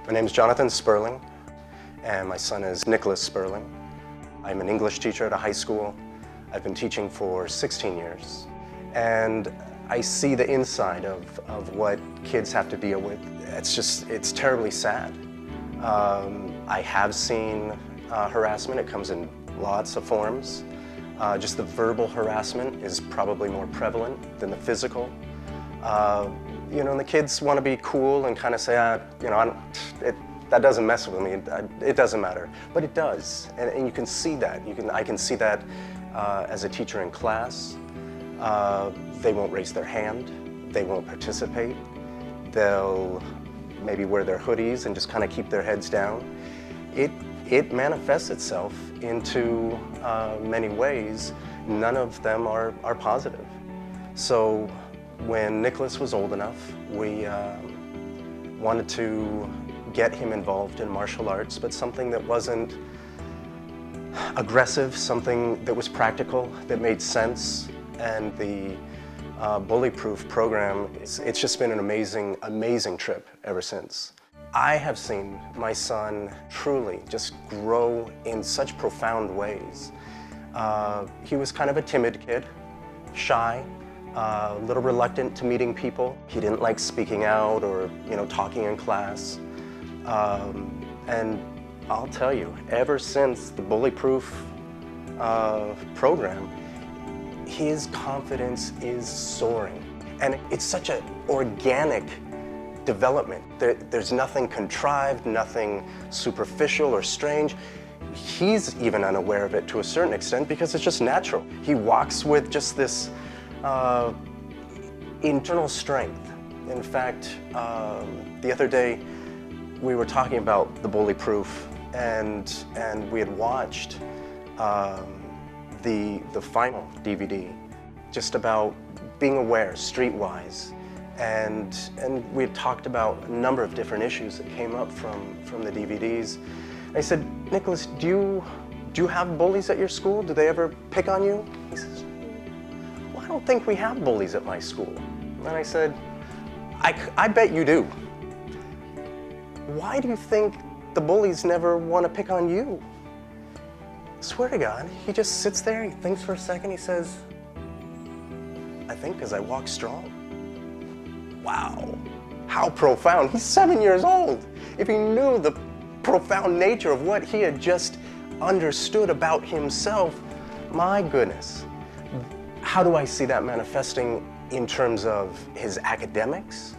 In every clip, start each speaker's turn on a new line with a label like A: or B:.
A: My name is Jonathan Sperling, and my son is Nicholas Sperling. I'm an English teacher at a high school. I've been teaching for 16 years, and I see the inside of what kids have to deal with. It's terribly sad. I have seen harassment. It comes in lots of forms. Just the verbal harassment is probably more prevalent than the physical. And the kids want to be cool and kind of say, that doesn't mess with me, it doesn't matter. But it does, and you can see that. I can see that as a teacher in class. They won't raise their hand, they won't participate, they'll maybe wear their hoodies and just kind of keep their heads down. It manifests itself into many ways. None of them are positive. So when Nicholas was old enough, we wanted to get him involved in martial arts, but something that wasn't aggressive, something that was practical, that made sense. And the Bullyproof program, it's just been an amazing trip ever since. I have seen my son truly just grow in such profound ways. He was kind of a timid kid, shy, a little reluctant to meeting people. He didn't like speaking out or talking in class. And I'll tell you, ever since the Bullyproof program, his confidence is soaring. And it's such an organic development. There's nothing contrived, nothing superficial or strange. He's even unaware of it to a certain extent because it's just natural. He walks with just this internal strength. In fact, the other day we were talking about the Bullyproof, and we had watched the final DVD, just about being aware streetwise, and we had talked about a number of different issues that came up from the DVDs. I said, Nicholas, do you have bullies at your school? Do they ever pick on you? He says, well, I don't think we have bullies at my school. And I said, I bet you do. Why do you think the bullies never want to pick on you? I swear to God, he just sits there, he thinks for a second, he says, I think because I walk strong. Wow, how profound. He's 7 years old. If he knew the profound nature of what he had just understood about himself, my goodness. How do I see that manifesting in terms of his academics?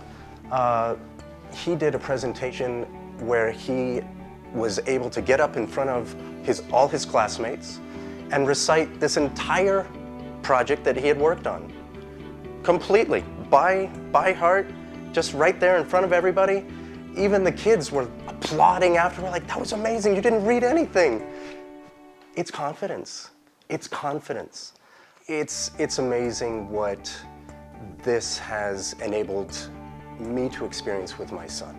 A: He did a presentation where he was able to get up in front of all his classmates and recite this entire project that he had worked on. Completely, by heart, just right there in front of everybody. Even the kids were applauding after, like, that was amazing, you didn't read anything. It's confidence, it's confidence. It's amazing what this has enabled me to experience with my son.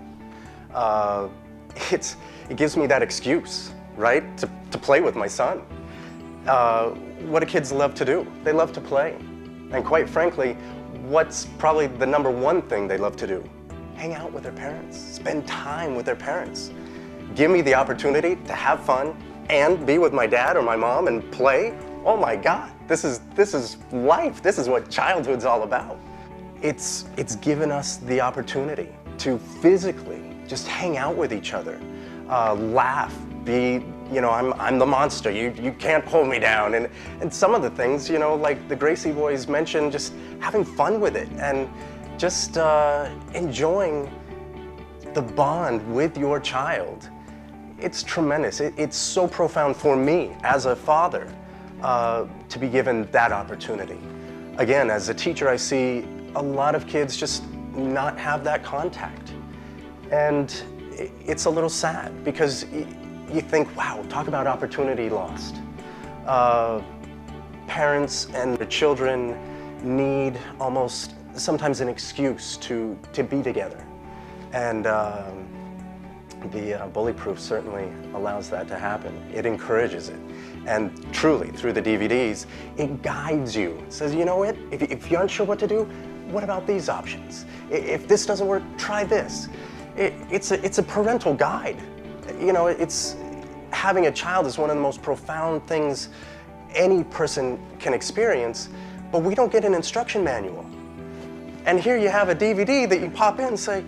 A: It gives me that excuse, right, to play with my son. What do kids love to do? They love to play. And quite frankly, what's probably the number one thing they love to do? Hang out with their parents, spend time with their parents. Give me the opportunity to have fun and be with my dad or my mom and play. Oh my God, this is life. This is what childhood's all about. It's given us the opportunity to physically just hang out with each other, laugh, be, I'm the monster, you can't hold me down. And some of the things, like the Gracie boys mentioned, just having fun with it and just enjoying the bond with your child. It's tremendous. It's so profound for me as a father to be given that opportunity. Again, as a teacher, I see a lot of kids just not have that contact. And it's a little sad because you think, wow, talk about opportunity lost. Parents and the children need almost sometimes an excuse to be together. And the Bullyproof certainly allows that to happen. It encourages it. And truly, through the DVDs, it guides you. It says, you know what, if you're unsure what to do, what about these options? If this doesn't work, try this. it's a parental guide. You know, having a child is one of the most profound things any person can experience, but we don't get an instruction manual. And here you have a DVD that you pop in and say,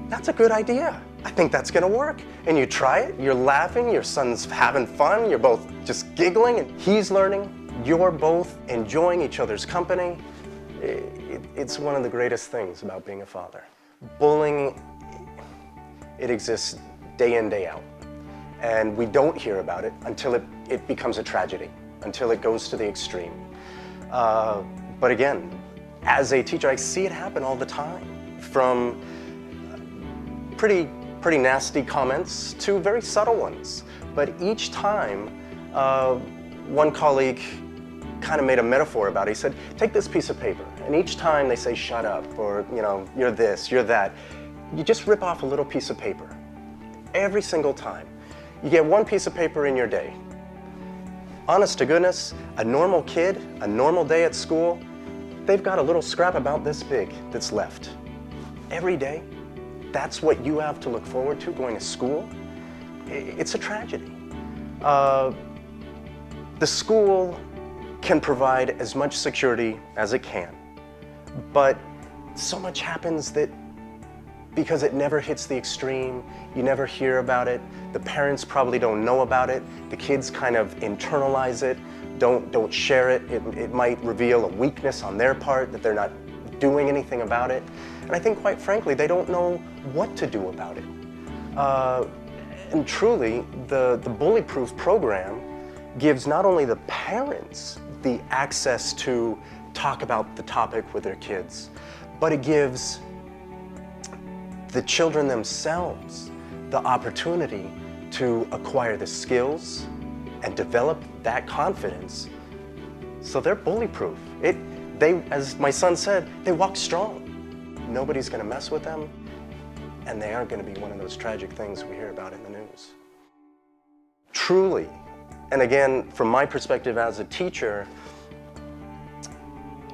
A: that's a good idea. I think that's gonna work. And you try it, you're laughing, your son's having fun, you're both just giggling, and he's learning, you're both enjoying each other's company. It's one of the greatest things about being a father. Bullying, it exists day in, day out. And we don't hear about it until it becomes a tragedy, until it goes to the extreme. But again, as a teacher, I see it happen all the time, from pretty nasty comments to very subtle ones. But each time, one colleague kind of made a metaphor about it. He said, take this piece of paper, and each time they say, shut up, or, you know, you're this, you're that, you just rip off a little piece of paper. Every single time. You get one piece of paper in your day. Honest to goodness, a normal kid, a normal day at school, they've got a little scrap about this big that's left. Every day, that's what you have to look forward to going to school. It's a tragedy. The school can provide as much security as it can, but so much happens that because it never hits the extreme, you never hear about it, the parents probably don't know about it, the kids kind of internalize it, don't share it. It might reveal a weakness on their part, that they're not doing anything about it. And I think, quite frankly, they don't know what to do about it. And truly, the Bullyproof program gives not only the parents the access to talk about the topic with their kids, but it gives the children themselves the opportunity to acquire the skills and develop that confidence, so they're bully-proof. They, as my son said, they walk strong. Nobody's gonna mess with them, and they aren't gonna be one of those tragic things we hear about in the news. Truly, and again, from my perspective as a teacher,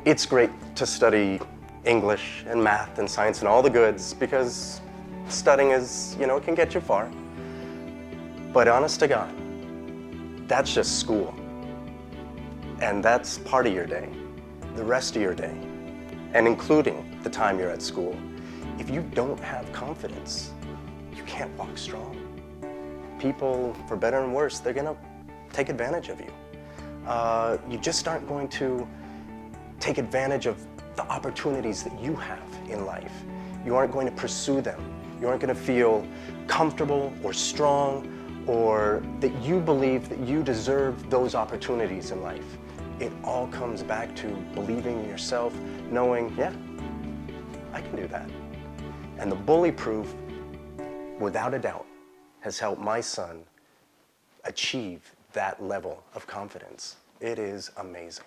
A: it's great to study English and math and science and all the goods, because studying is, you know, it can get you far. But honest to God, that's just school. And that's part of your day, the rest of your day, and including the time you're at school. If you don't have confidence, you can't walk strong. People, for better and worse, they're gonna take advantage of you. You just aren't going to take advantage of the opportunities that you have in life. You aren't going to pursue them. You aren't going to feel comfortable or strong, or that you believe that you deserve those opportunities in life. It all comes back to believing in yourself, knowing, yeah, I can do that. And the Bullyproof, without a doubt, has helped my son achieve that level of confidence. It is amazing.